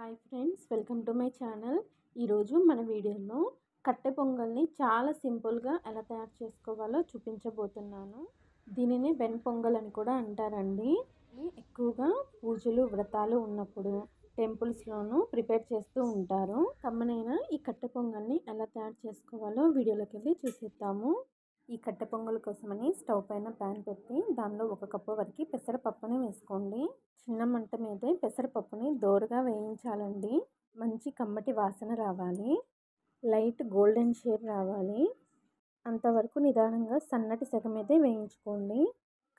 Hi friends, welcome to my channel. ఈరోజు మన వీడియోలో కట్టె పొంగల్ని చాలా సింపుల్గా ఎలా తయారు చేసుకోవాలో చూపించబోతున్నాను. దీనిని వెన్ పొంగల్ అని కూడా అంటారండి. ఎక్కువగా పూజలు వ్రతాలు ఉన్నప్పుడు టెంపుల్స్లోనూ ప్రిపేర్ చేస్తూ ఉంటారు. కమ్మనైన ఈ కట్టె పొంగల్ని ఎలా తయారు చేసుకోవాలో వీడియోలోకి వెళ్ళి చూసేద్దాము. ఈ కట్టె పొంగల్ కోసమని స్టవ్ పైన ప్యాన్ పెట్టి దానిలో 1 కప్పు వరకు పెసరపప్పుని వేసుకోండి. చిన్న మంట మీదే పెసరపప్పుని దోరగా వేయించాలండి. మంచి కమ్మటి వాసన రావాలి, లైట్ గోల్డెన్ షేడ్ రావాలి. అంతవరకు నిదానంగా సన్నటి సెగ మీదే వేయించుకోండి.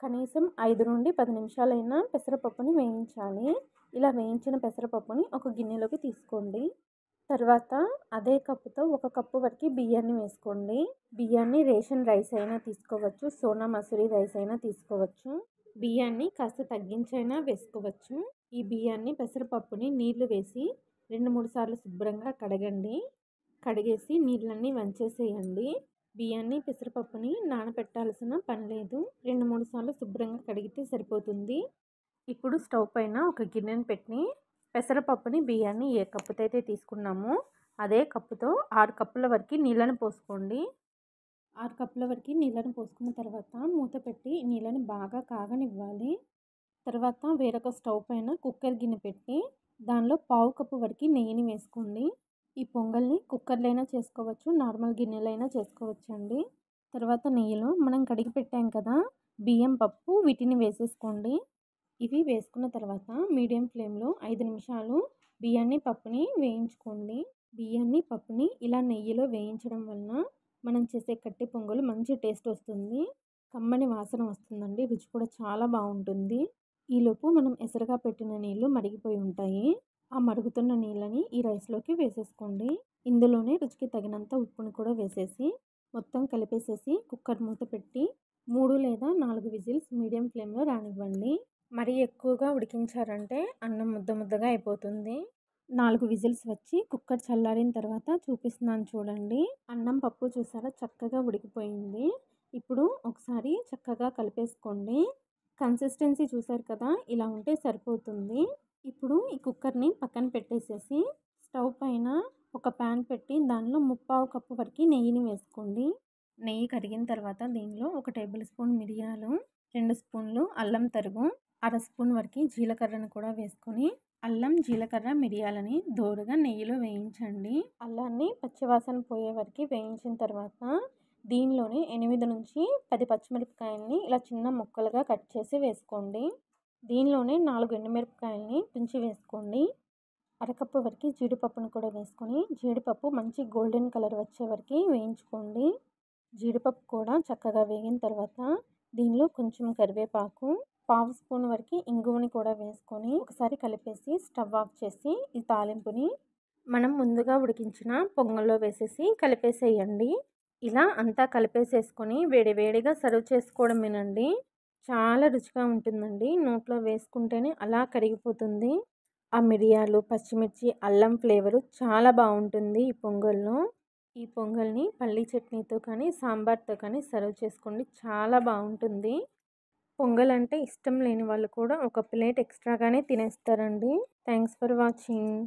కనీసం 5 నుండి 10 నిమిషాలైనా పెసరపప్పుని వేయించాలి. ఇలా వేయించిన పెసరపప్పుని ఒక గిన్నెలోకి తీసుకోండి. తర్వాత అదే కప్పుతో 1 కప్పు వరకు బియ్యాన్ని వేసుకోండి. బియ్యాన్ని రేషన్ రైస్ అయినా తీసుకోవచ్చు, సోనా మసూరి రైస్ అయినా తీసుకోవచ్చు. బియ్యాన్ని కాస్త తగ్గించైనా వేసుకోవచ్చు. ఈ బియ్యాన్ని పెసరపప్పుని నీళ్లు వేసి 2-3 సార్లు శుభ్రంగా కడగండి. కడిగేసి నీళ్ళన్నీ వంచేసేయండి. బియ్యాన్ని పెసరపప్పుని నానబెట్టాల్సిన పని లేదు. 2-3 సార్లు శుభ్రంగా కడిగితే సరిపోతుంది. ఇప్పుడు స్టవ్ పైన ఒక గిన్నెను పెట్టి పెసరపప్పుని బియ్యాన్ని ఏ కప్పుతో అయితే తీసుకున్నామో అదే కప్పుతో 6 కప్పుల వరకు నీళ్ళని పోసుకోండి. 6 కప్పుల వరకు నీళ్ళని పోసుకున్న తర్వాత మూత పెట్టి నీళ్ళని బాగా కాగనివ్వాలి. తర్వాత వేరొక స్టవ్ పైన కుక్కర్ గిన్నె పెట్టి దానిలో 1/2 కప్పు వరకు నెయ్యిని వేసుకోండి. ఈ పొంగల్ని కుక్కర్లైనా చేసుకోవచ్చు, నార్మల్ గిన్నెలైనా చేసుకోవచ్చు అండి. తర్వాత నెయ్యిలో మనం కడిగి పెట్టాం కదా బియ్యం పప్పు, వీటిని వేసేసుకోండి. ఇవి వేసుకున్న తర్వాత మీడియం ఫ్లేమ్లో 5 నిమిషాలు బియ్యాన్ని పప్పుని వేయించుకోండి. బియ్యాన్ని పప్పుని ఇలా నెయ్యిలో వేయించడం వలన మనం చేసే కట్టె పొంగలు మంచి టేస్ట్ వస్తుంది. కమ్మని వాసన వస్తుందండి. రుచి కూడా చాలా బాగుంటుంది. ఈలోపు మనం ఎసరుగా పెట్టిన నీళ్లు మరిగిపోయి ఉంటాయి. ఆ మరుగుతున్న నీళ్ళని ఈ రైస్లోకి వేసేసుకోండి. ఇందులోనే రుచికి తగినంత ఉప్పును కూడా వేసేసి మొత్తం కలిపేసేసి కుక్కర్ మూత పెట్టి 3 లేదా 4 విజిల్స్ మీడియం ఫ్లేమ్లో రానివ్వండి. మరీ ఎక్కువగా ఉడికించారంటే అన్నం ముద్ద ముద్దగా అయిపోతుంది. 4 విజిల్స్ వచ్చి కుక్కర్ చల్లారిన తర్వాత చూపిస్తున్నాను చూడండి. అన్నం పప్పు చూసారా చక్కగా ఉడికిపోయింది. ఇప్పుడు ఒకసారి చక్కగా కలిపేసుకోండి. కన్సిస్టెన్సీ చూసారు కదా, ఇలా ఉంటే సరిపోతుంది. ఇప్పుడు ఈ కుక్కర్ని పక్కన పెట్టేసేసి స్టవ్ పైన ఒక ప్యాన్ పెట్టి దానిలో 3/4 కప్పు వరకు నెయ్యిని వేసుకోండి. నెయ్యి కరిగిన తర్వాత దీనిలో 1 టేబుల్ స్పూన్ మిరియాలు, 2 స్పూన్లు అల్లం తరుగు, 1/2 స్పూన్ వరకు జీలకర్రను కూడా వేసుకొని అల్లం, జీలకర్ర, మిరియాలని దోరగా నెయ్యిలో వేయించండి. అల్లాన్ని పచ్చివాసన పోయే వరకు వేయించిన తర్వాత దీనిలోనే 8 నుంచి 10 పచ్చిమిరపకాయలని ఇలా చిన్న ముక్కలుగా కట్ చేసి వేసుకోండి. దీనిలోనే 4 ఎండుమిరపకాయలని తుంచి వేసుకోండి. 1/2 కప్పు వరకు జీడిపప్పును కూడా వేసుకొని జీడిపప్పు మంచి గోల్డెన్ కలర్ వచ్చే వరకు వేయించుకోండి. జీడిపప్పు కూడా చక్కగా వేగిన తర్వాత దీనిలో కొంచెం కరివేపాకు, 1/2 స్పూన్ వరకు ఇంగువని కూడా వేసుకొని ఒకసారి కలిపేసి స్టవ్ ఆఫ్ చేసి ఈ తాలింపుని మనం ముందుగా ఉడికించిన పొంగల్లో వేసేసి కలిపేసేయండి. ఇలా అంతా కలిపేసేసుకొని వేడివేడిగా సర్వ్ చేసుకోవడమేనండి. చాలా రుచిగా ఉంటుందండి. నోట్లో వేసుకుంటేనే అలా కరిగిపోతుంది. ఆ మిరియాలు, పచ్చిమిర్చి, అల్లం ఫ్లేవరు చాలా బాగుంటుంది ఈ పొంగల్లో. ఈ పొంగల్ని పల్లీ చట్నీతో కానీ సాంబార్తో కానీ సర్వ్ చేసుకోండి, చాలా బాగుంటుంది. పొంగల్ అంటే ఇష్టం లేని వాళ్ళు కూడా ఒక ప్లేట్ ఎక్స్ట్రాగానే తినేస్తారండి. Thanks for watching.